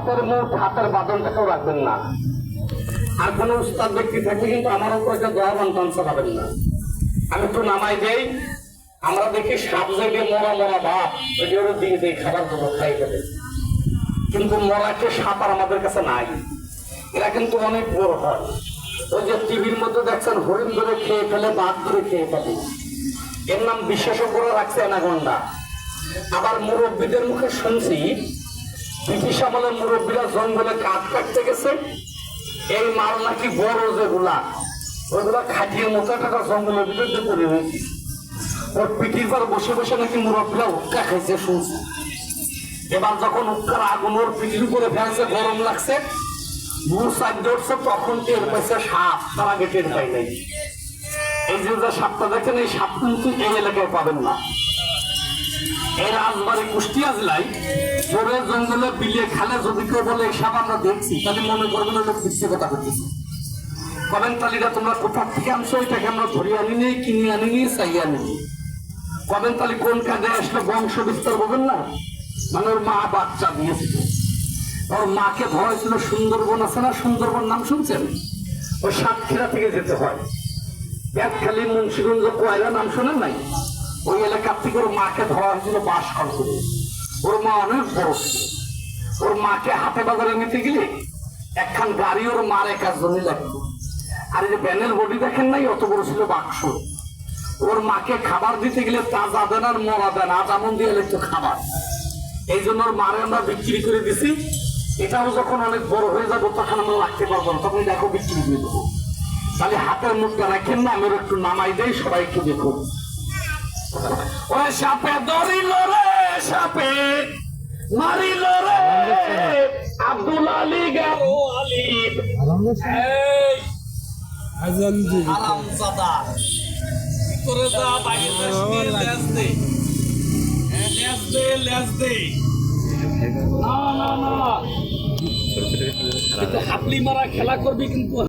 হাতের মুঠ হাতের বাদনটাকেও রাখবেন না। আর কোনো উস্তাদ ব্যক্তি থাকলে কিন্তু আমারও কয়েকটা দোয়া বান্তান চালাবেন না। আমি একটু নামাই দেই, আমরা দেখি সাপ জায়গায় মরা মরা ভাব ওইগুলো দিয়ে দিই, খাবার দেবো খাই দেবে, কিন্তু মরাকে সাপ আর আমাদের কাছে নাই। এরা কিন্তু অনেক বড় হয়। ওই যে টিভির মধ্যে দেখছেন হরিণ ধরে খেয়ে ফেলে, বাঘ ধরে খেয়ে ফেলে, এর নাম বিশেষজ্ঞরা রাখছে অ্যানাকোন্ডা। আবার মুরব্বীদের মুখে শুনছি ব্রিটিশ আমলের মুরব্বীরা জঙ্গলে কাঠ কাটতে গেছে, এই মাল নাকি বড় যেগুলা ওইগুলা খাটিয়ে মোটা টাকা জঙ্গলের ভিতরে পড়ে রয়েছে। ওর পিঠির পর বসে বসে নাকি মুরব্বীরা উক্কা খাইছে শুনছে। এবার যখন উক্কার আগুন ওর পিঠির উপরে ফেলছে, গরম লাগছে, মুখ সাইড ধরছে, তখন টের পাইছে সাপ, তার আগে টের পাই নাই। এই যে সাপটা দেখেন, এই সাপ কিন্তু এই এলাকায় পাবেন না। এই রাজবাড়ি কুষ্টিয়া জেলায় জোরে জঙ্গলে বিলিয়ে খালে যদি কেউ বলে এই সাপ আমরা দেখছি, তাহলে মনে করবেন লোক মিথ্যে কথা বলতেছে। কবেন তালিটা তোমরা কোথার থেকে আনছো, এটাকে আমরা ধরে আনিনি, কিনে আনিনি, চাই আনিনি। কবেন তালি কোন কাজে আসলে বংশ বিস্তার বলবেন না, মানে ওর মা বাচ্চা দিয়েছিল, ওর মাকে ধরা হয়েছিল সুন্দরবন আছে না, সুন্দরবন নাম শুনছেন? ওই সাতক্ষীরা থেকে যেতে হয়, ব্যাটখালী মুন্সিগঞ্জ কয়লা নাম শোনেন নাই? ওই এলাকার থেকে ওর মাকে ধরা হয়েছিল বাস করতে। ওর মা অনেক বড় ছিল। ওর মাকে হাটে বাজারে নিতে গেলে একখান গাড়ি ওর মার একার জন্য লাগতো। আর এই যে ব্যানের বডি দেখেন নাই, অত বড় ছিল বাক্স। ওর মাকে খাবার দিতে গেলে তাজা দেন আর মরা দেন, আজামন দিয়ে লাগতো খাবার। এই জন্য ওর মারে আমরা বিক্রি করে দিছি। এটাও যখন অনেক বড় হয়ে যাবো তখন আমরা রাখতে পারবো না, তখন দেখো বিক্রি করে দেবো। তাহলে হাতের মুখটা রাখেন না, আমি একটু নামাই দেই, সবাই একটু দেখুন। ওরে সাপে ধরিল রে, সাপে মারিল রে, আব্দুল আলী গেল আলী। এই আরামজাদা করে যা বাইরে লেজ দে, লেজ দে, লেজ দে। না না না, হাতলি মারা খেলা করবি কিন্তু।